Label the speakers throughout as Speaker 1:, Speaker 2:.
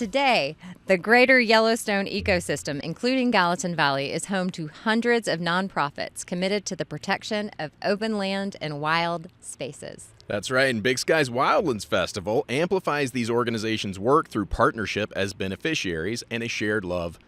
Speaker 1: Today, the greater Yellowstone ecosystem, including Gallatin Valley, is home to hundreds of nonprofits committed to the protection of open land and wild spaces.
Speaker 2: That's right, and Big Sky's Wildlands Festival amplifies these organizations' work through partnership as beneficiaries and a shared love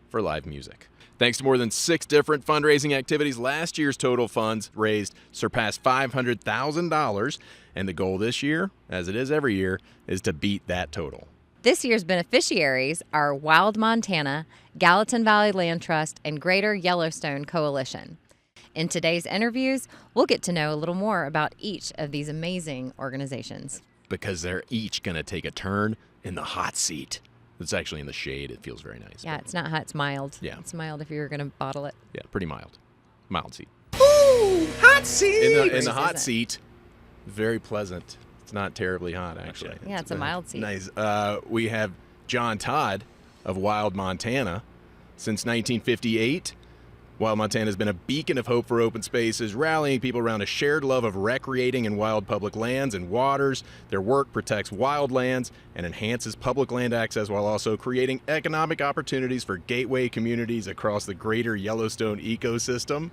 Speaker 2: for live music. Thanks to more than 6 different fundraising activities, last year's total funds raised surpassed $500,000, and the goal this year, as it is every year, is to beat that total.
Speaker 1: This year's beneficiaries are Wild Montana, Gallatin Valley Land Trust, and Greater Yellowstone Coalition. In today's interviews, we'll get to know a little more about each of these amazing organizations.
Speaker 2: Because they're each going to take a turn in the hot seat. It's actually in the shade. It feels very nice.
Speaker 1: Yeah, it's not hot. It's mild.
Speaker 2: Yeah.
Speaker 1: It's mild if you were going to bottle it.
Speaker 2: Yeah, pretty mild. Mild seat.
Speaker 3: Ooh, hot seat!
Speaker 2: In the hot seat, very pleasant. It's not terribly hot, actually.
Speaker 1: Yeah, it's a mild seat.
Speaker 2: Nice. We have John Todd of Wild Montana. Since 1958, Wild Montana has been a beacon of hope for open spaces, rallying people around a shared love of recreating in wild public lands and waters. Their work protects wildlands and enhances public land access while also creating economic opportunities for gateway communities across the greater Yellowstone ecosystem.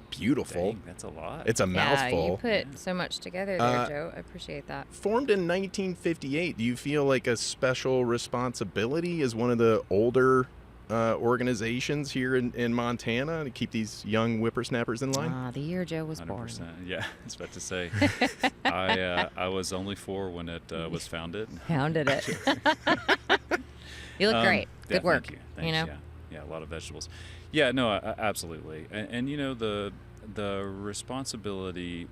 Speaker 2: Beautiful.
Speaker 4: Dang, that's a lot.
Speaker 2: It's a mouthful.
Speaker 1: Yeah, you put so much together there, Joe. I appreciate that.
Speaker 2: Formed in 1958, do you feel like a special responsibility as one of the older organizations here in Montana to keep these young whippersnappers in line?
Speaker 1: The year Joe was
Speaker 4: 100%.
Speaker 1: born.
Speaker 4: Yeah, I was about to say. I was only 4 when it was founded.
Speaker 1: Founded it. You look great. Good work.
Speaker 4: Thank you. Thanks,
Speaker 1: you know?
Speaker 4: Yeah, a lot of vegetables. Yeah, no, absolutely. And you know, the responsibility,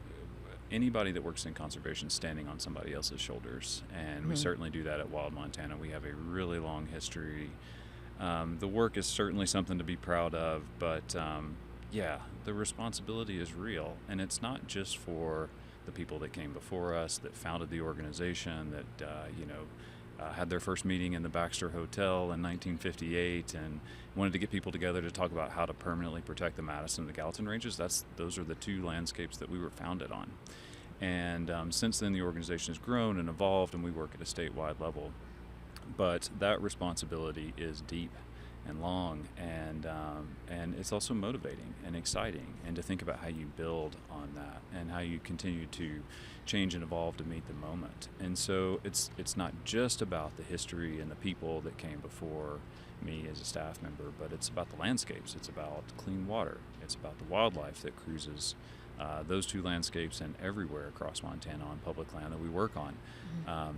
Speaker 4: anybody that works in conservation is standing on somebody else's shoulders, and we certainly do that at Wild Montana. We have a really long history. The work is certainly something to be proud of, but yeah, the responsibility is real, and it's not just for the people that came before us, that founded the organization, that had their first meeting in the Baxter Hotel in 1958 and wanted to get people together to talk about how to permanently protect the Madison and the Gallatin ranges. Those are the 2 landscapes that we were founded on. And since then, the organization has grown and evolved, and we work at a statewide level. But that responsibility is deep and long, and it's also motivating and exciting, and to think about how you build on that and how you continue to change and evolve to meet the moment. And so it's not just about the history and the people that came before me as a staff member, but it's about the landscapes. It's about clean water. It's about the wildlife that cruises those 2 landscapes and everywhere across Montana on public land that we work on.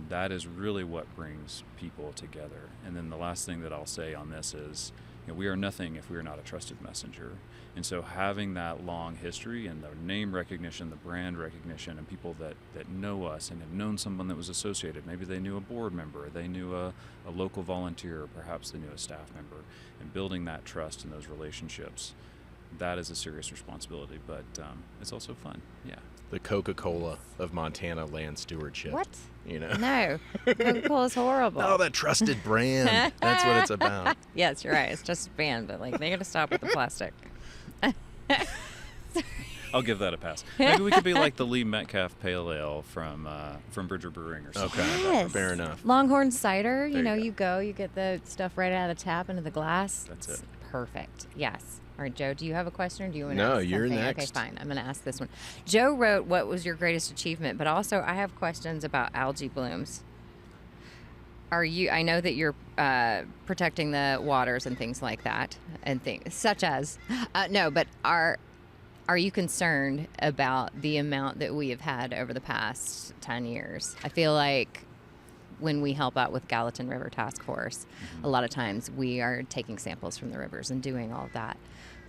Speaker 4: That is really what brings people together. And then the last thing that I'll say on this is, we are nothing if we are not a trusted messenger. And so having that long history and the name recognition, the brand recognition, and people that know us and have known someone that was associated, maybe they knew a board member, they knew a local volunteer, perhaps they knew a staff member, and building that trust and those relationships, that is a serious responsibility, but it's also fun. Yeah.
Speaker 2: The Coca-Cola of Montana land stewardship.
Speaker 1: What?
Speaker 2: You know?
Speaker 1: No. Coca-Cola's horrible.
Speaker 2: Oh, that trusted brand. That's what it's about.
Speaker 1: Yes, you're right. It's just a band, but they got to stop with the plastic.
Speaker 4: I'll give that a pass. Maybe we could be like the Lee Metcalf Pale Ale from Bridger Brewing or something.
Speaker 2: Okay,
Speaker 1: Yes.
Speaker 2: fair enough.
Speaker 1: Longhorn cider,
Speaker 4: There you go.
Speaker 1: you get the stuff right out of the tap into the glass.
Speaker 4: That's
Speaker 1: It's
Speaker 4: it.
Speaker 1: Perfect. Yes. All right, Joe, do you have a question, or do you want to
Speaker 2: No,
Speaker 1: ask
Speaker 2: you're
Speaker 1: something?
Speaker 2: next.
Speaker 1: Okay, fine. I'm going to ask this one. Joe wrote, what was your greatest achievement? But also, I have questions about algae blooms. I know that you're protecting the waters and things like that, and things such as, no, but are you concerned about the amount that we have had over the past 10 years? I feel like when we help out with Gallatin River Task Force, a lot of times we are taking samples from the rivers and doing all of that,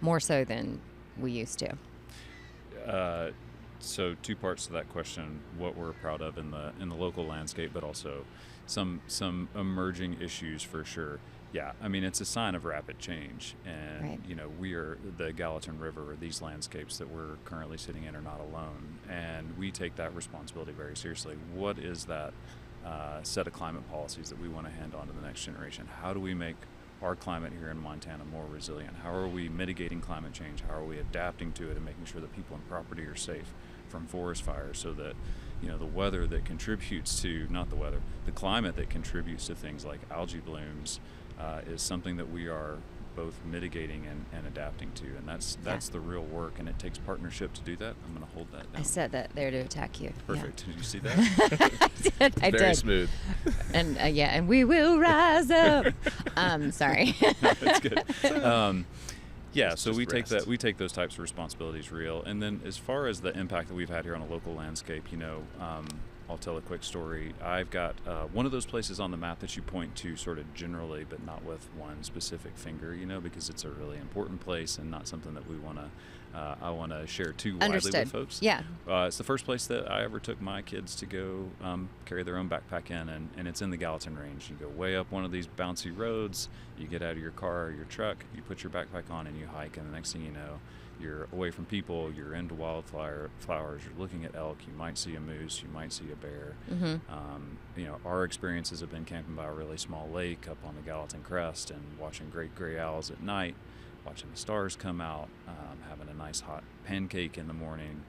Speaker 1: more so than we used to.
Speaker 4: So 2 parts to that question: what we're proud of in the local landscape, but also some emerging issues for sure. Yeah, I mean, it's a sign of rapid change, and
Speaker 1: Right.
Speaker 4: We are the Gallatin River. These landscapes that we're currently sitting in are not alone, and we take that responsibility very seriously. What is that set of climate policies that we want to hand on to the next generation? How do we make our climate here in Montana more resilient? How are we mitigating climate change? How are we adapting to it and making sure that people and property are safe from forest fires, so that the weather that contributes to, not the weather, the climate that contributes to things like algae blooms is something that we are both mitigating and adapting to, and that's the real work, and it takes partnership to do that. I'm going to hold that down.
Speaker 1: I said that there to attack you.
Speaker 4: Perfect.
Speaker 1: Yeah.
Speaker 4: Did you see that?
Speaker 1: I did.
Speaker 2: Very smooth.
Speaker 1: And and we will rise up. Sorry.
Speaker 4: That's good. Yeah, so we
Speaker 2: rest.
Speaker 4: take those types of responsibilities real. And then as far as the impact that we've had here on a local landscape, I'll tell a quick story. I've got one of those places on the map that you point to sort of generally, but not with one specific finger, because it's a really important place and not something that I want to share too widely with folks.
Speaker 1: Yeah.
Speaker 4: It's the first place that I ever took my kids to go carry their own backpack in, and it's in the Gallatin Range. You go way up one of these bouncy roads, you get out of your car or your truck, you put your backpack on and you hike, and the next thing you know, you're away from people, you're into wildflowers, you're looking at elk, you might see a moose, you might see a bear.
Speaker 1: Mm-hmm.
Speaker 4: Our experiences have been camping by a really small lake up on the Gallatin Crest and watching great gray owls at night, watching the stars come out, having a nice hot pancake in the morning.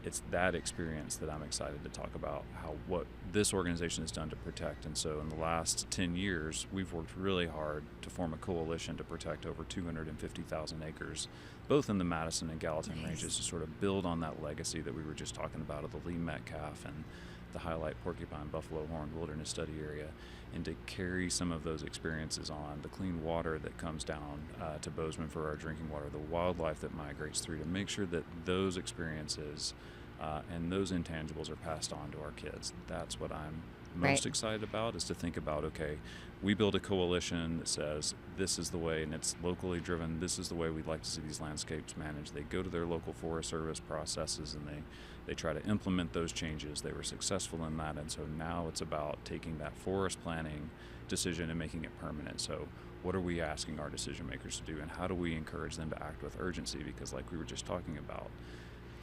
Speaker 4: It's that experience that I'm excited to talk about, what this organization has done to protect. And so in the last 10 years, we've worked really hard to form a coalition to protect over 250,000 acres, both in the Madison and Gallatin ranges, to sort of build on that legacy that we were just talking about of the Lee Metcalf and the Highlight Porcupine Buffalo Horn Wilderness Study Area, and to carry some of those experiences on, the clean water that comes down to Bozeman for our drinking water, the wildlife that migrates through, to make sure that those experiences and those intangibles are passed on to our kids. That's what I'm most excited about, is to think about, okay, we build a coalition that says this is the way, and it's locally driven, this is the way we'd like to see these landscapes managed. They go to their local Forest Service processes and they try to implement those changes. They were successful in that, and so now it's about taking that forest planning decision and making it permanent. So what are we asking our decision makers to do, and how do we encourage them to act with urgency? Because like we were just talking about,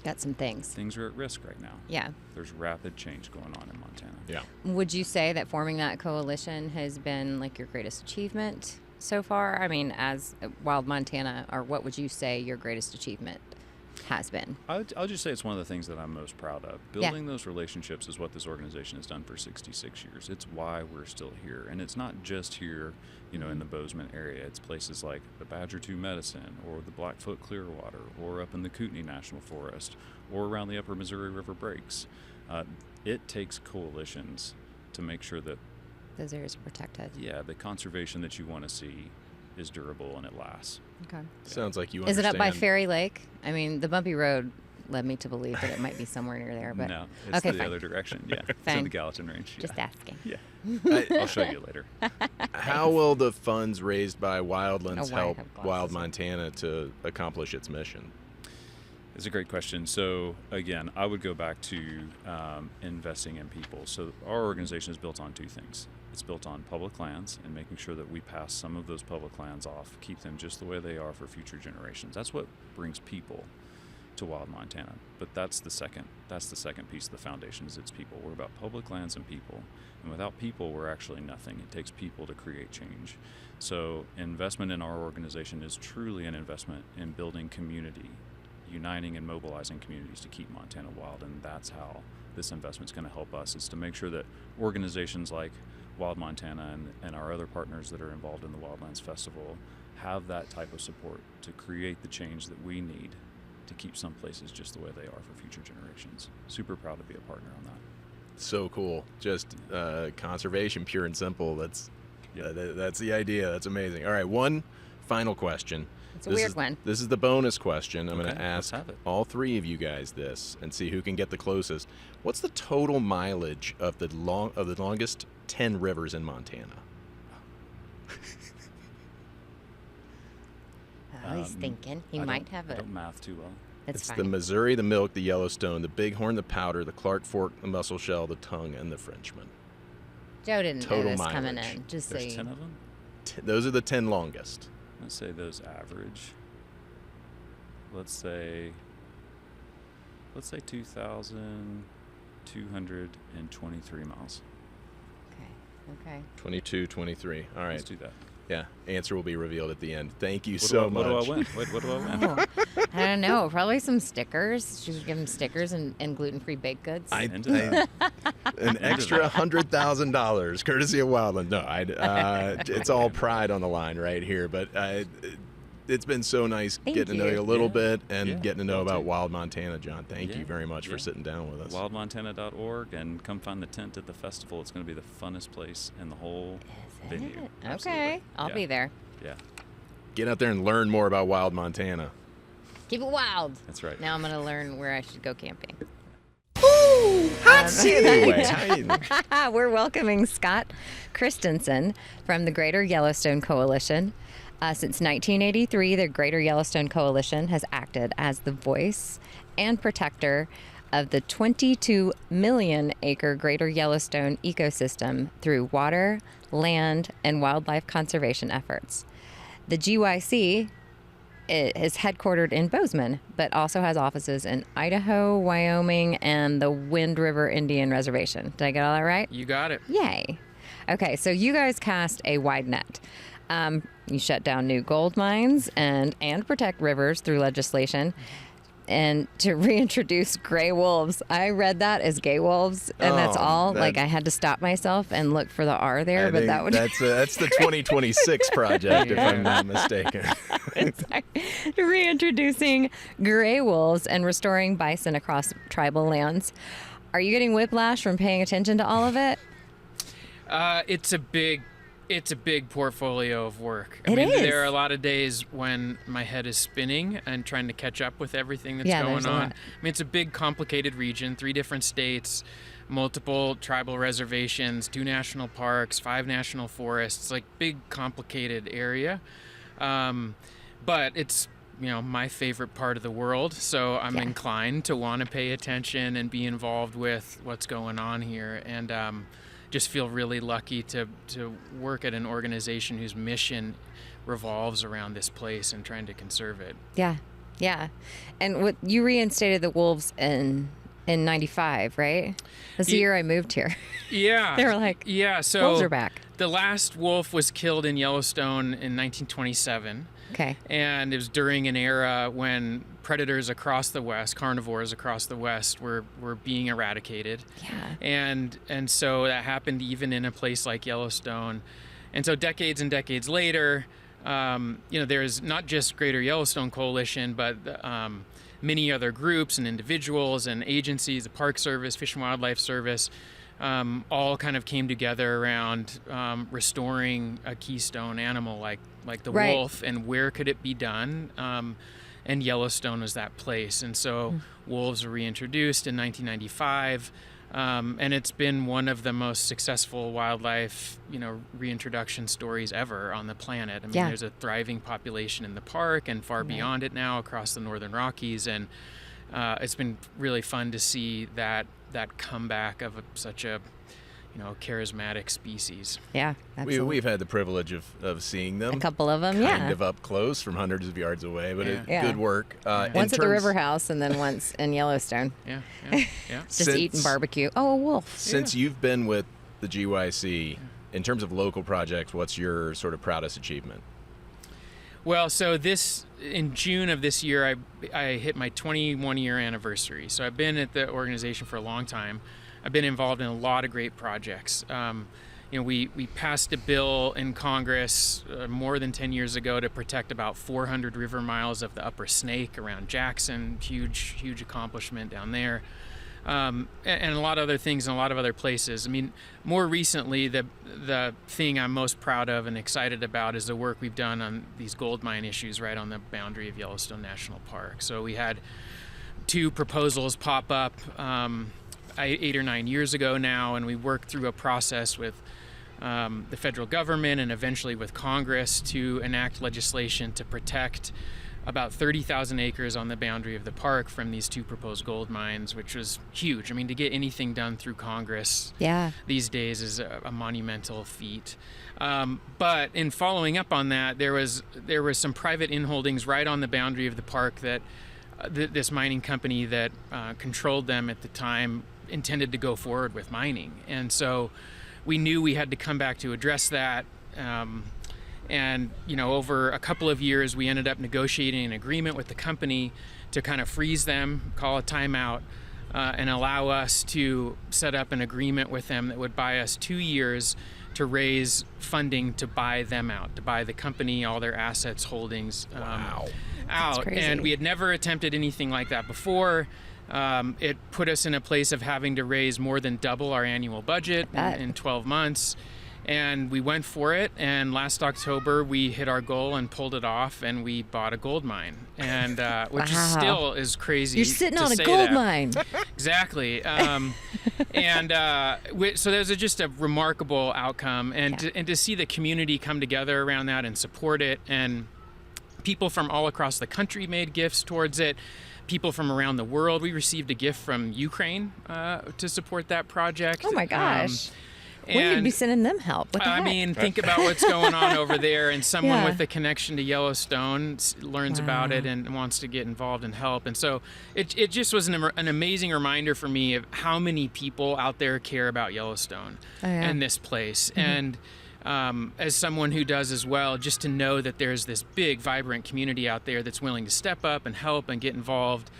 Speaker 1: got some things.
Speaker 4: Things are at risk right now.
Speaker 1: Yeah.
Speaker 4: There's rapid change going on in Montana.
Speaker 2: Yeah.
Speaker 1: Would you say that forming that coalition has been like your greatest achievement so far? I mean, as Wild Montana, or what would you say your greatest achievement has been?
Speaker 4: I'll just say it's one of the things that I'm most proud of. Building those relationships is what this organization has done for 66 years. It's why we're still here. And it's not just here, in the Bozeman area. It's places like the Badger 2 Medicine, or the Blackfoot Clearwater, or up in the Kootenai National Forest, or around the upper Missouri River Breaks. It takes coalitions to make sure that
Speaker 1: those areas are protected.
Speaker 4: Yeah, the conservation that you want to see is durable and it lasts.
Speaker 1: Okay.
Speaker 2: Sounds like you
Speaker 1: Is
Speaker 2: understand.
Speaker 1: it up by Ferry Lake? I mean, the bumpy road led me to believe that it might be somewhere near there, but
Speaker 4: no, it's
Speaker 1: okay,
Speaker 4: the
Speaker 1: fine.
Speaker 4: other direction. Yeah, it's
Speaker 1: Fine.
Speaker 4: in the Gallatin Range. Yeah.
Speaker 1: Just asking.
Speaker 4: Yeah, I'll show you later.
Speaker 2: How will the funds raised by Wildlands
Speaker 1: Oh, I
Speaker 2: help
Speaker 1: have glasses
Speaker 2: Wild
Speaker 1: on.
Speaker 2: Montana to accomplish its mission?
Speaker 4: It's a great question. So again, I would go back to investing in people. So our organization is built on two things. It's built on public lands and making sure that we pass some of those public lands off, keep them just the way they are for future generations. That's what brings people to Wild Montana. But that's the second piece of the foundation, is it's people. We're about public lands and people. And without people, we're actually nothing. It takes people to create change. So investment in our organization is truly an investment in building community, uniting and mobilizing communities to keep Montana wild. And that's how this investment is going to help us, is to make sure that organizations like Wild Montana and our other partners that are involved in the Wildlands Festival have that type of support to create the change that we need to keep some places just the way they are for future generations. Super proud to be a partner on that.
Speaker 2: So cool. Just conservation, pure and simple. That's the idea. That's amazing. All right, one final question.
Speaker 1: It's a weird one.
Speaker 2: This is the bonus question. I'm
Speaker 4: Okay,
Speaker 2: going to ask
Speaker 4: let's have it.
Speaker 2: all three of you guys this and see who can get the closest. What's the total mileage of the longest 10 rivers in Montana?
Speaker 1: He's thinking. He
Speaker 4: I
Speaker 1: might have
Speaker 4: I
Speaker 1: it.
Speaker 4: don't math too well.
Speaker 1: That's
Speaker 2: It's
Speaker 1: fine.
Speaker 2: the Missouri, the Milk, the Yellowstone, the Bighorn, the Powder, the Clark Fork, the Muscle Shell, the Tongue, and the Frenchman.
Speaker 1: Joe didn't know
Speaker 2: total
Speaker 1: this coming
Speaker 2: mileage.
Speaker 1: in. Just so
Speaker 4: There's
Speaker 1: you
Speaker 4: 10 of them?
Speaker 2: Those are the 10 longest.
Speaker 4: Let's say those average. Let's say 2,223 miles.
Speaker 1: Okay.
Speaker 2: 22, 23. All right.
Speaker 4: Let's do that.
Speaker 2: Yeah, answer will be revealed at the end. Thank you
Speaker 4: What
Speaker 2: so much.
Speaker 4: What do I win? What do I win?
Speaker 1: Oh, I don't know. Probably some stickers. Should we give them stickers and gluten-free baked goods?
Speaker 4: Into that.
Speaker 2: An extra $100,000 courtesy of Wildland. No, it's all pride on the line right here. But it's been so nice
Speaker 1: Thank
Speaker 2: getting to know
Speaker 1: you.
Speaker 2: you a little bit and
Speaker 4: Yeah,
Speaker 2: getting to know
Speaker 4: y'all
Speaker 2: about
Speaker 4: too.
Speaker 2: Wild Montana, John. Thank you
Speaker 4: Yeah,
Speaker 2: very much for
Speaker 4: yeah.
Speaker 2: sitting down with us.
Speaker 4: Wildmontana.org, and come find the tent at the festival. It's going to be the funnest place in the whole
Speaker 1: Is
Speaker 4: venue.
Speaker 1: it?
Speaker 4: Absolutely.
Speaker 1: Okay. I'll
Speaker 4: Yeah.
Speaker 1: be there.
Speaker 4: Yeah,
Speaker 2: Get out there and learn more about Wild Montana.
Speaker 1: Keep it wild.
Speaker 4: that's right.
Speaker 1: Now I'm going to learn where I should go camping.
Speaker 3: Ooh, hot seat.
Speaker 2: Anyway,
Speaker 1: We're welcoming Scott Christensen from the Greater Yellowstone Coalition. Since 1983, the Greater Yellowstone Coalition has acted as the voice and protector of the 22 million acre Greater Yellowstone ecosystem through water, land, and wildlife conservation efforts. The GYC is headquartered in Bozeman, but also has offices in Idaho, Wyoming, and the Wind River Indian Reservation. Did I get all that right?
Speaker 5: You got it.
Speaker 1: Yay. Okay, so you guys cast a wide net. You shut down new gold mines and protect rivers through legislation, and to reintroduce gray wolves. I read that as gay wolves, and that's
Speaker 2: Oh,
Speaker 1: all.
Speaker 2: that-
Speaker 1: Like I had to stop myself and look for the R there,
Speaker 2: I
Speaker 1: but
Speaker 2: think
Speaker 1: that would
Speaker 2: that's the 2026 project, if I'm not mistaken.
Speaker 1: reintroducing gray wolves and restoring bison across tribal lands. Are you getting whiplash from paying attention to all of it?
Speaker 5: It's a big portfolio of work.
Speaker 1: It is.
Speaker 5: There are a lot of days when my head is spinning and trying to catch up with everything that's
Speaker 1: Yeah,
Speaker 5: going
Speaker 1: there's a
Speaker 5: on.
Speaker 1: lot.
Speaker 5: It's a big, complicated region, 3 different states, multiple tribal reservations, 2 national parks, 5 national forests, like big, complicated area. But it's, my favorite part of the world, so I'm
Speaker 1: Yeah.
Speaker 5: inclined to want to pay attention and be involved with what's going on here. And just feel really lucky to work at an organization whose mission revolves around this place and trying to conserve it.
Speaker 1: Yeah, yeah. And what you reinstated the wolves in '95, right? That's the
Speaker 5: Ye-
Speaker 1: year I moved here.
Speaker 5: Yeah.
Speaker 1: They were like,
Speaker 5: yeah, so
Speaker 1: wolves are back.
Speaker 5: the last wolf was killed in Yellowstone in 1927.
Speaker 1: Okay.
Speaker 5: And it was during an era when predators across the West, carnivores across the West, were being eradicated.
Speaker 1: Yeah.
Speaker 5: And so that happened even in a place like Yellowstone. And so decades and decades later, there's not just Greater Yellowstone Coalition, but many other groups and individuals and agencies, the Park Service, Fish and Wildlife Service, all kind of came together around restoring a keystone animal like the
Speaker 1: Right.
Speaker 5: wolf, and where could it be done? And Yellowstone was that place. And so wolves were reintroduced in 1995. And it's been one of the most successful wildlife, reintroduction stories ever on the planet. I mean,
Speaker 1: Yeah.
Speaker 5: there's a thriving population in the park and far beyond it now across the Northern Rockies. And it's been really fun to see that comeback of such a, charismatic species.
Speaker 1: Yeah. Absolutely.
Speaker 2: We've had the privilege of seeing them.
Speaker 1: a couple of them.
Speaker 2: Kind
Speaker 1: Yeah.
Speaker 2: of up close from hundreds of yards away, but
Speaker 1: Yeah.
Speaker 2: good work. In
Speaker 1: Once at the
Speaker 2: terms-
Speaker 1: River House and then once in Yellowstone.
Speaker 5: Yeah.
Speaker 1: Just
Speaker 2: Since-
Speaker 1: eating barbecue. Oh, a wolf.
Speaker 2: Since you've been with the GYC, in terms of local projects, what's your sort of proudest achievement?
Speaker 5: Well, so in June of this year, I hit my 21-year anniversary. So I've been at the organization for a long time. I've been involved in a lot of great projects. We passed a bill in Congress more than 10 years ago to protect about 400 river miles of the Upper Snake around Jackson. Huge accomplishment down there. And a lot of other things in a lot of other places. I mean, more recently, the thing I'm most proud of and excited about is the work we've done on these gold mine issues right on the boundary of Yellowstone National Park. So we had 2 proposals pop up 8 or 9 years ago now, and we worked through a process with the federal government and eventually with Congress to enact legislation to protect about 30,000 acres on the boundary of the park from these 2 proposed gold mines, which was huge. I mean, to get anything done through Congress
Speaker 1: Yeah.
Speaker 5: these days is a monumental feat. But in following up on that, there was some private inholdings right on the boundary of the park that this mining company that controlled them at the time intended to go forward with mining. And so we knew we had to come back to address that. And, over a couple of years, we ended up negotiating an agreement with the company to kind of freeze them, call a timeout, and allow us to set up an agreement with them that would buy us 2 years to raise funding to buy them out, to buy the company, all their assets, holdings out. And we had never attempted anything like that before. It put us in a place of having to raise more than double our annual budget in 12 months. And we went for it, and last October we hit our goal and pulled it off, and we bought a gold mine, and which still is crazy.
Speaker 1: You're sitting
Speaker 5: to
Speaker 1: on a
Speaker 5: say
Speaker 1: gold
Speaker 5: that.
Speaker 1: mine.
Speaker 5: Exactly. So there's just a remarkable outcome, and to see the community come together around that and support it, and people from all across the country made gifts towards it. People from around the world. We received a gift from Ukraine to support that project.
Speaker 1: Oh my gosh. We need to be sending them help. What the heck?
Speaker 5: I mean, think about what's going on over there, and someone with a connection to Yellowstone learns about it and wants to get involved and help. And so it just was an amazing reminder for me of how many people out there care about Yellowstone and this place. And as someone who does as well, just to know that there's this big, vibrant community out there that's willing to step up and help and get involved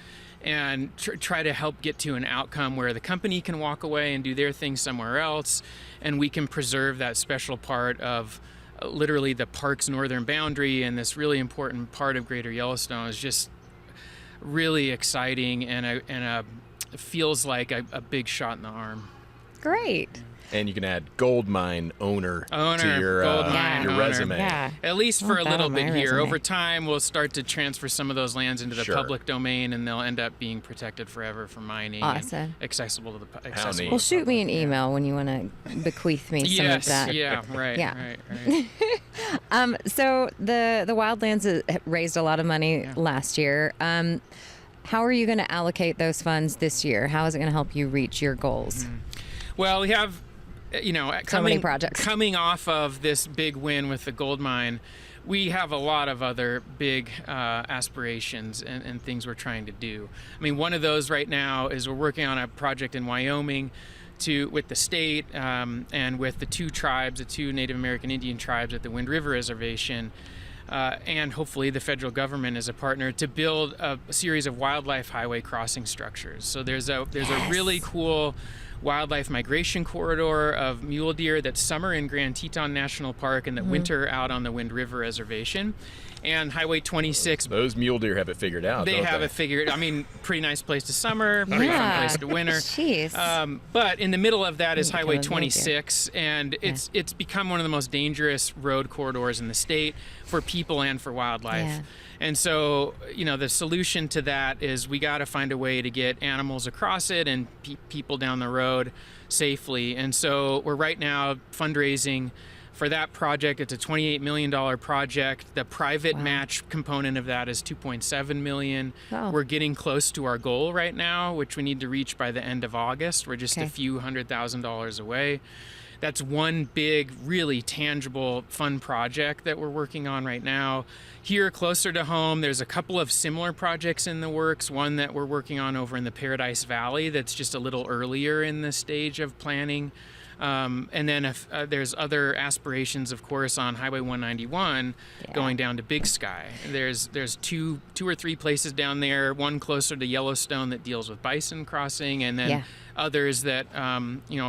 Speaker 5: and try to help get to an outcome where the company can walk away and do their thing somewhere else, and we can preserve that special part of literally the park's northern boundary, and this really important part of Greater Yellowstone is just really exciting, and feels like a big shot in the arm.
Speaker 1: Great.
Speaker 2: And you can add gold mine owner to your
Speaker 5: gold mine
Speaker 2: your
Speaker 5: owner.
Speaker 2: resume.
Speaker 1: Yeah.
Speaker 5: At least for a
Speaker 1: that
Speaker 5: little
Speaker 1: on
Speaker 5: bit
Speaker 1: my
Speaker 5: here.
Speaker 1: resume.
Speaker 5: Over time, we'll start to transfer some of those lands into the
Speaker 2: Sure.
Speaker 5: public domain, and they'll end up being protected forever for mining.
Speaker 1: Awesome.
Speaker 5: And accessible to the
Speaker 2: neat.
Speaker 5: accessible.
Speaker 1: Well,
Speaker 5: to the
Speaker 1: shoot me
Speaker 5: public.
Speaker 1: an email when you want to bequeath me some of
Speaker 5: Yes.
Speaker 1: that.
Speaker 5: Yeah. Right.
Speaker 1: Yeah.
Speaker 5: Right.
Speaker 1: So the Wildlands raised a lot of money last year. How are you going to allocate those funds this year? How is it going to help you reach your goals?
Speaker 5: Well, we have,
Speaker 1: many projects.
Speaker 5: Coming off of this big win with the gold mine, we have a lot of other big aspirations and things we're trying to do. I mean, one of those right now is we're working on a project in Wyoming with the state and with the two Native American Indian tribes at the Wind River Reservation, and hopefully the federal government as a partner to build a series of wildlife highway crossing structures. So there's a really cool wildlife migration corridor of mule deer that summer in Grand Teton National Park and that winter out on the Wind River Reservation. And Highway 26.
Speaker 2: Those mule deer have it figured out.
Speaker 5: They
Speaker 2: don't
Speaker 5: have it figured. I mean, pretty nice place to summer, pretty fun place to winter.
Speaker 1: Jeez.
Speaker 5: But in the middle of that is Highway
Speaker 1: Killing mule deer.
Speaker 5: 26, and it's become one of the most dangerous road corridors in the state for people and for wildlife.
Speaker 1: Yeah.
Speaker 5: And so, the solution to that is we got to find a way to get animals across it and people down the road safely. And so we're right now fundraising for that project. It's a $28 million project. The private match component of that is $2.7 million.
Speaker 1: Wow.
Speaker 5: We're getting close to our goal right now, which we need to reach by the end of August. We're just a few $100,000 away. That's one big, really tangible, fun project that we're working on right now. Here, closer to home, there's a couple of similar projects in the works. One that we're working on over in the Paradise Valley that's just a little earlier in the stage of planning. And then there's other aspirations, of course, on Highway 191 going down to Big Sky. There's two or three places down there, one closer to Yellowstone that deals with bison crossing, and then others that,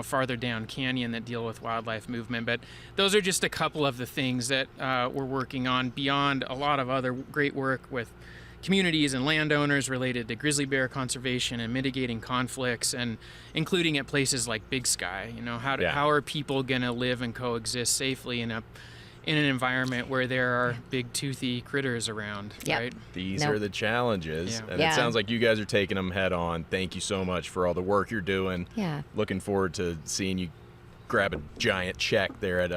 Speaker 5: farther down canyon that deal with wildlife movement. But those are just a couple of the things that we're working on beyond a lot of other great work with communities and landowners related to grizzly bear conservation and mitigating conflicts, and including at places like Big Sky. How are people going to live and coexist safely in an environment where there are big toothy critters around, right?
Speaker 2: These are the challenges, and it sounds like you guys are taking them head on. Thank you so much for all the work you're doing.
Speaker 1: Yeah.
Speaker 2: Looking forward to seeing you grab a giant check there at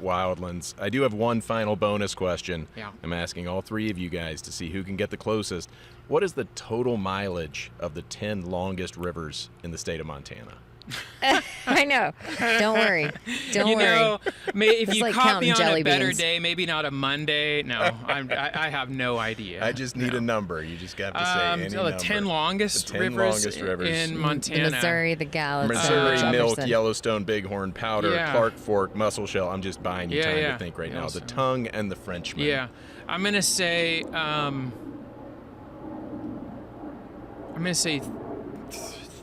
Speaker 2: Wildlands. I do have one final bonus question.
Speaker 5: Yeah.
Speaker 2: I'm asking all three of you guys to see who can get the closest. What is the total mileage of the 10 longest rivers in the state of Montana?
Speaker 1: I know. Don't worry. Don't
Speaker 5: You
Speaker 1: worry.
Speaker 5: know, if
Speaker 1: It's
Speaker 5: you
Speaker 1: like
Speaker 5: caught me
Speaker 1: counting
Speaker 5: on
Speaker 1: jelly
Speaker 5: a better
Speaker 1: beans.
Speaker 5: day, maybe not a Monday. No, I have no idea.
Speaker 2: I just need a number. You just got to say any
Speaker 5: the
Speaker 2: number.
Speaker 5: 10 longest
Speaker 2: The 10
Speaker 5: rivers
Speaker 2: longest rivers.
Speaker 5: in
Speaker 1: The
Speaker 5: Montana.
Speaker 1: Missouri, the Gallatin,
Speaker 2: Missouri,
Speaker 1: Jefferson.
Speaker 2: Milk, Yellowstone, Bighorn, Powder,
Speaker 5: Yeah.
Speaker 2: Clark Fork, Muscle Shell. I'm just buying you
Speaker 5: Yeah,
Speaker 2: time
Speaker 5: yeah.
Speaker 2: to think right now. The
Speaker 5: Yellowstone.
Speaker 2: Tongue and the Frenchman.
Speaker 5: Yeah, I'm gonna say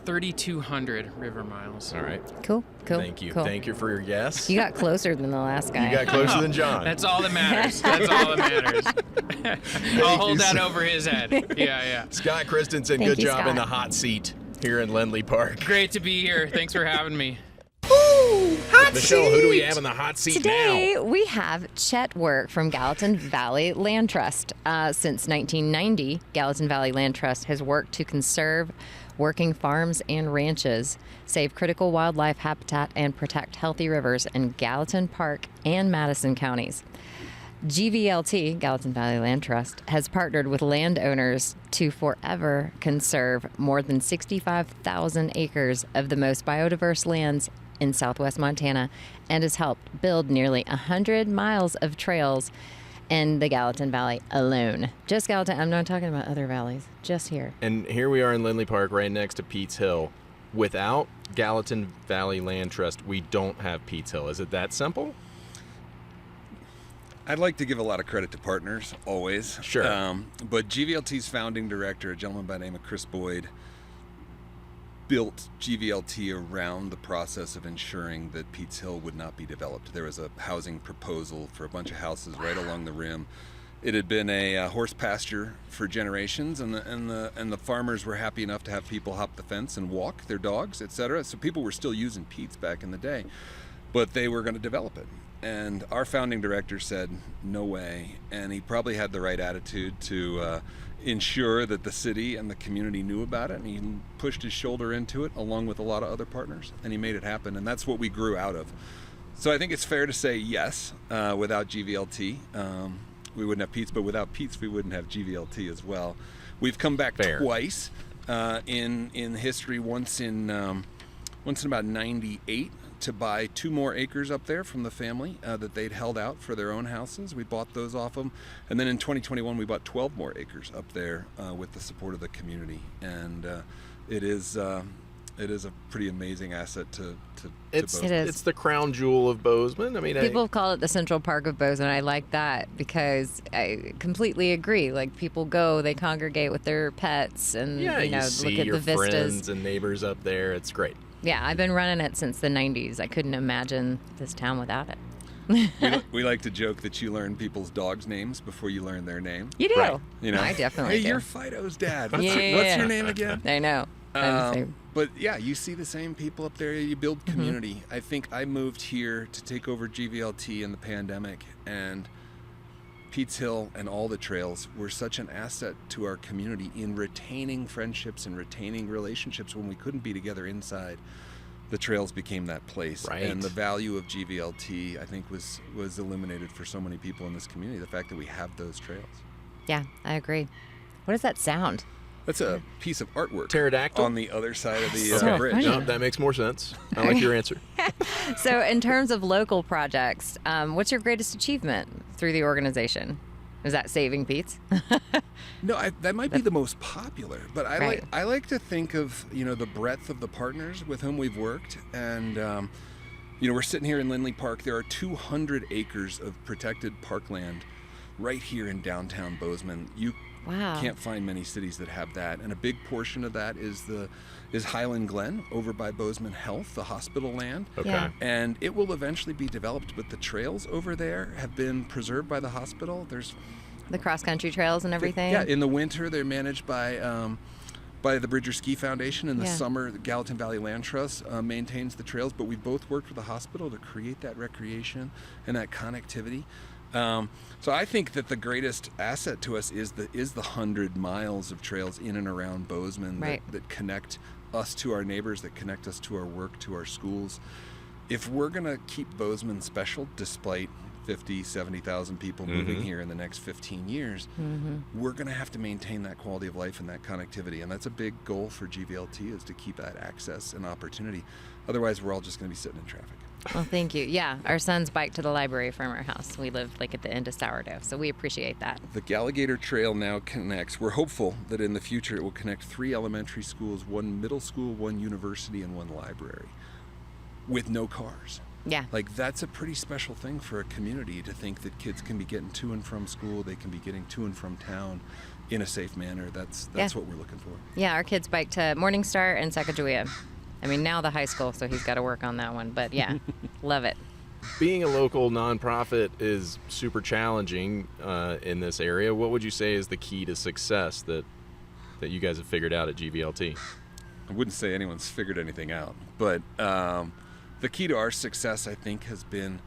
Speaker 5: 3,200 river miles.
Speaker 2: All right.
Speaker 1: Cool.
Speaker 2: Thank you.
Speaker 1: Cool.
Speaker 2: Thank you for your guess.
Speaker 1: You got closer than the last guy.
Speaker 2: You got closer than John.
Speaker 5: That's all that matters. That's all that matters. I'll hold that over his head. Yeah.
Speaker 2: Scott Christensen,
Speaker 1: Thank
Speaker 2: good
Speaker 1: you,
Speaker 2: job in
Speaker 1: Scott.
Speaker 2: the hot seat here in Lindley Park.
Speaker 5: Great to be here. Thanks for having me.
Speaker 3: Ooh, hot
Speaker 2: Michelle,
Speaker 3: seat.
Speaker 2: who do we have in the hot seat
Speaker 1: Today,
Speaker 2: now?
Speaker 1: we have Chet Work from Gallatin Valley Land Trust. Since 1990, Gallatin Valley Land Trust has worked to conserve working farms and ranches, save critical wildlife habitat, and protect healthy rivers in Gallatin Park and Madison counties. GVLT, Gallatin Valley Land Trust, has partnered with landowners to forever conserve more than 65,000 acres of the most biodiverse lands in southwest Montana and has helped build nearly 100 miles of trails in the Gallatin Valley alone. Just Gallatin. I'm not talking about other valleys, just here.
Speaker 2: And here we are in Lindley Park, right next to Pete's Hill. Without Gallatin Valley Land Trust, we don't have Pete's Hill. Is it that simple?
Speaker 6: I'd like to give a lot of credit to partners, always.
Speaker 2: Sure.
Speaker 6: But GVLT's founding director, a gentleman by the name of Chris Boyd, built GVLT around the process of ensuring that Pete's Hill would not be developed. There was a housing proposal for a bunch of houses right along the rim. It had been a horse pasture for generations, and the farmers were happy enough to have people hop the fence and walk their dogs, etc. So people were still using Pete's back in the day, but they were going to develop it. And our founding director said, no way. And he probably had the right attitude to ensure that the city and the community knew about it. And he pushed his shoulder into it along with a lot of other partners. And he made it happen. And that's what we grew out of. So I think it's fair to say yes, without GVLT, we wouldn't have Pete's. But without Pete's, we wouldn't have GVLT as well. We've come back twice in history, once in about 98. To buy 2 more acres up there from the family that they'd held out for their own houses. We bought those off them. And then in 2021, we bought 12 more acres up there with the support of the community. And it is a pretty amazing asset to Bozeman.
Speaker 1: It is.
Speaker 2: It's the crown jewel of Bozeman. I mean,
Speaker 1: People call it the Central Park of Bozeman. I like that because I completely agree. Like people go, they congregate with their pets, and
Speaker 2: you
Speaker 1: look
Speaker 2: see
Speaker 1: at
Speaker 2: your
Speaker 1: the vistas.
Speaker 2: friends and neighbors up there. It's great.
Speaker 1: Yeah, I've been running it since the 90s. I couldn't imagine this town without it.
Speaker 6: We like to joke that you learn people's dogs' names before you learn their name.
Speaker 1: You do.
Speaker 2: Right.
Speaker 6: You know,
Speaker 1: I definitely
Speaker 6: hey,
Speaker 1: do.
Speaker 6: you're Fido's dad. What's,
Speaker 1: Yeah.
Speaker 6: what's your name again?
Speaker 1: I know. I'm the same.
Speaker 6: But yeah, you see the same people up there. You build community. I think I moved here to take over GVLT in the pandemic, and Pete's Hill and all the trails were such an asset to our community in retaining friendships and retaining relationships when we couldn't be together inside. The trails became that place,
Speaker 2: Right.
Speaker 6: and the value of GVLT, I think, was illuminated for so many people in this community. The fact that we have those trails.
Speaker 1: Yeah, I agree. What does that sound?
Speaker 6: That's a piece of artwork.
Speaker 2: Pterodactyl?
Speaker 6: On the other side of the
Speaker 1: So
Speaker 6: bridge.
Speaker 1: funny.
Speaker 2: No, that makes more sense. I like your answer.
Speaker 1: So, in terms of local projects, what's your greatest achievement through the organization? Is that saving Pete's?
Speaker 6: No, that might be the most popular, but
Speaker 1: Right.
Speaker 6: I like to think of the breadth of the partners with whom we've worked, and we're sitting here in Lindley Park. There are 200 acres of protected parkland right here in downtown Bozeman. You
Speaker 1: Wow.
Speaker 6: can't find many cities that have that, and a big portion of that is Highland Glen over by Bozeman Health, the hospital land.
Speaker 2: Okay.
Speaker 1: Yeah.
Speaker 6: And it will eventually be developed, but the trails over there have been preserved by the hospital. There's
Speaker 1: The cross-country trails and everything?
Speaker 6: yeah, in the winter they're managed by the Bridger Ski Foundation. In the
Speaker 1: Yeah.
Speaker 6: summer, the Gallatin Valley Land Trust maintains the trails. But we've both worked with the hospital to create that recreation and that connectivity. So I think that the greatest asset to us is the 100 miles of trails in and around Bozeman
Speaker 1: Right.
Speaker 6: that connect us to our neighbors, that connect us to our work, to our schools. If we're going to keep Bozeman special, despite 50, 70,000 people moving here in the next 15 years, we're going to have to maintain that quality of life and that connectivity. And that's a big goal for GVLT, is to keep that access and opportunity. Otherwise, we're all just going to be sitting in traffic.
Speaker 1: Well, thank you. Yeah, our sons bike to the library from our house. We live like at the end of Sourdough, so we appreciate that.
Speaker 6: The Galligator Trail now connects. We're hopeful that in the future it will connect 3 elementary schools, 1 middle school, 1 university, and 1 library with no cars.
Speaker 1: Yeah.
Speaker 6: Like, that's a pretty special thing for a community, to think that kids can be getting to and from school, they can be getting to and from town in a safe manner. That's what we're looking for.
Speaker 1: Yeah, our kids bike to Morningstar and Sacagawea. I mean, now the high school, so he's got to work on that one. But yeah, love it.
Speaker 2: Being a local nonprofit is super challenging in this area. What would you say is the key to success that you guys have figured out at GVLT?
Speaker 6: I wouldn't say anyone's figured anything out, but the key to our success, I think, has been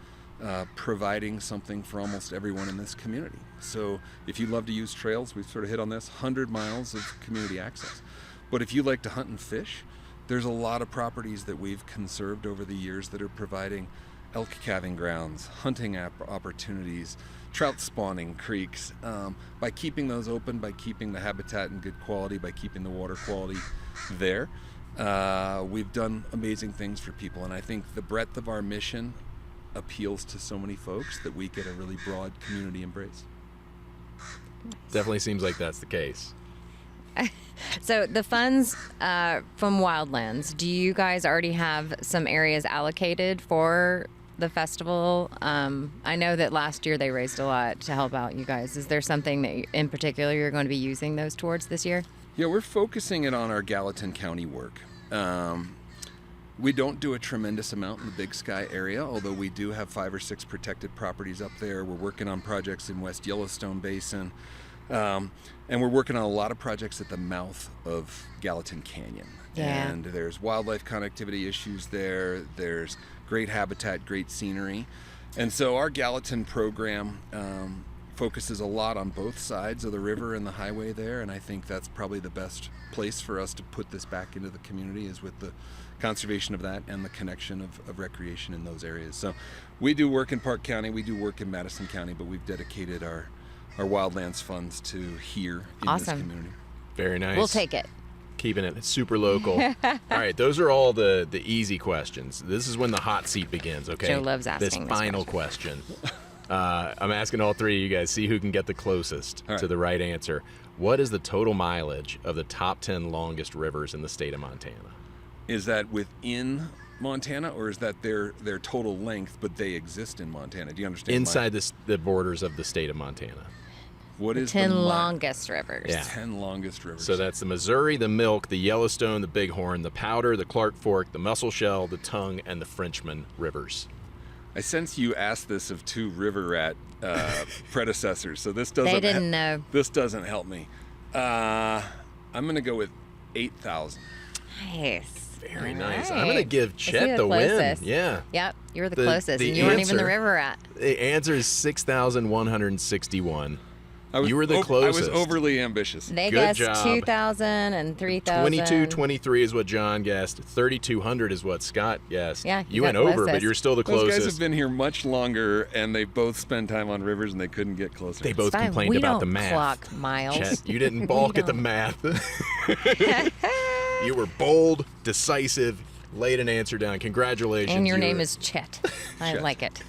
Speaker 6: providing something for almost everyone in this community. So if you love to use trails, we've sort of hit on this, 100 miles of community access. But if you like to hunt and fish, there's a lot of properties that we've conserved over the years that are providing elk calving grounds, hunting opportunities, trout spawning creeks. By keeping those open, by keeping the habitat in good quality, by keeping the water quality there, we've done amazing things for people. And I think the breadth of our mission appeals to so many folks that we get a really broad community embrace.
Speaker 2: Definitely seems like that's the case.
Speaker 1: So the funds from Wildlands, do you guys already have some areas allocated for the festival? I know that last year they raised a lot to help out you guys. Is there something that in particular you're going to be using those towards this year?
Speaker 6: Yeah, we're focusing it on our Gallatin County work. We don't do a tremendous amount in the Big Sky area, although we do have 5 or 6 protected properties up there. We're working on projects in West Yellowstone Basin. And we're working on a lot of projects at the mouth of Gallatin Canyon.
Speaker 1: Yeah.
Speaker 6: And there's wildlife connectivity issues there. There's great habitat, great scenery. And so our Gallatin program focuses a lot on both sides of the river and the highway there. And I think that's probably the best place for us to put this back into the community, is with the conservation of that and the connection of recreation in those areas. So we do work in Park County, we do work in Madison County, but we've dedicated our Wildlands funds to here in this community.
Speaker 2: Very nice.
Speaker 1: We'll take it.
Speaker 2: Keeping it super local. All right, those are all the easy questions. This is when the hot seat begins, okay?
Speaker 1: Joe loves asking
Speaker 2: this
Speaker 1: this
Speaker 2: final question. I'm asking all 3 of you guys, see who can get the closest to the right answer. What is the total mileage of the top 10 longest rivers in the state of Montana?
Speaker 6: Is that within Montana, or is that their total length, but they exist in Montana? Do you understand?
Speaker 2: Inside the borders of the state of Montana.
Speaker 6: What is
Speaker 1: 10
Speaker 6: the
Speaker 1: longest rivers.
Speaker 2: Yeah.
Speaker 6: 10 longest rivers.
Speaker 2: So that's the Missouri, the Milk, the Yellowstone, the Bighorn, the Powder, the Clark Fork, the Musselshell, the Tongue, and the Frenchman rivers.
Speaker 6: I sense you asked this of 2 river rat predecessors, so this doesn't.
Speaker 1: They didn't know.
Speaker 6: This doesn't help me. I'm going to go with 8,000.
Speaker 1: Nice.
Speaker 2: Very nice.
Speaker 1: Right.
Speaker 2: I'm going to give
Speaker 1: Is he
Speaker 2: Chet the
Speaker 1: closest?
Speaker 2: win. Yeah.
Speaker 1: Yep, you were the closest,
Speaker 2: the
Speaker 1: and you weren't even the
Speaker 2: answer-
Speaker 1: river rat.
Speaker 2: The answer is 6,161.
Speaker 6: Was,
Speaker 2: you were the closest.
Speaker 6: I was overly ambitious.
Speaker 1: They
Speaker 2: Good
Speaker 1: guessed
Speaker 2: job.
Speaker 1: 2,000 and 3,000.
Speaker 2: 2223 is what John guessed. 3,200 is what Scott guessed.
Speaker 1: Yeah,
Speaker 2: you
Speaker 1: got
Speaker 2: went over,
Speaker 1: closest.
Speaker 2: but you're still the
Speaker 6: Those
Speaker 2: closest.
Speaker 6: guys have been here much longer, and they both spend time on rivers, and they couldn't get closer.
Speaker 2: They both
Speaker 1: Fine,
Speaker 2: complained
Speaker 1: we
Speaker 2: about
Speaker 1: don't
Speaker 2: the math.
Speaker 1: clock miles.
Speaker 2: Chet, you didn't balk at the
Speaker 1: don't.
Speaker 2: math. You were bold, decisive, laid an answer down. Congratulations.
Speaker 1: And your
Speaker 2: You
Speaker 1: name
Speaker 2: were-
Speaker 1: is Chet. I
Speaker 6: Chet.
Speaker 1: like it.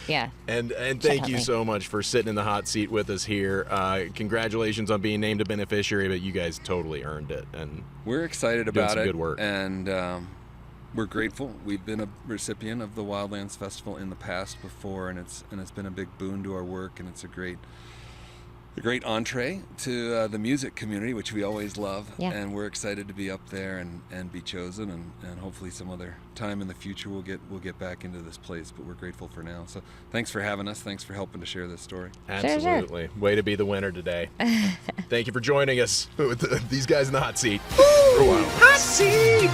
Speaker 1: Yeah.
Speaker 2: And thank you
Speaker 1: me.
Speaker 2: so much for sitting in the hot seat with us here. Congratulations on being named a beneficiary, but you guys totally earned it. And
Speaker 6: We're excited
Speaker 2: Doing
Speaker 6: about
Speaker 2: some
Speaker 6: it.
Speaker 2: good work.
Speaker 6: And we're grateful. We've been a recipient of the Wildlands Festival in the past before, and it's been a big boon to our work, and it's a great entree to the music community, which we always love.
Speaker 1: Yeah.
Speaker 6: And we're excited to be up there and be chosen, and hopefully some other time in the future we'll get back into this place, but we're grateful for now. So thanks for having us. Thanks for helping to share this story.
Speaker 2: absolutely. Way to be the winner today. Thank you for joining us with these guys in the hot seat.
Speaker 3: Hot seat.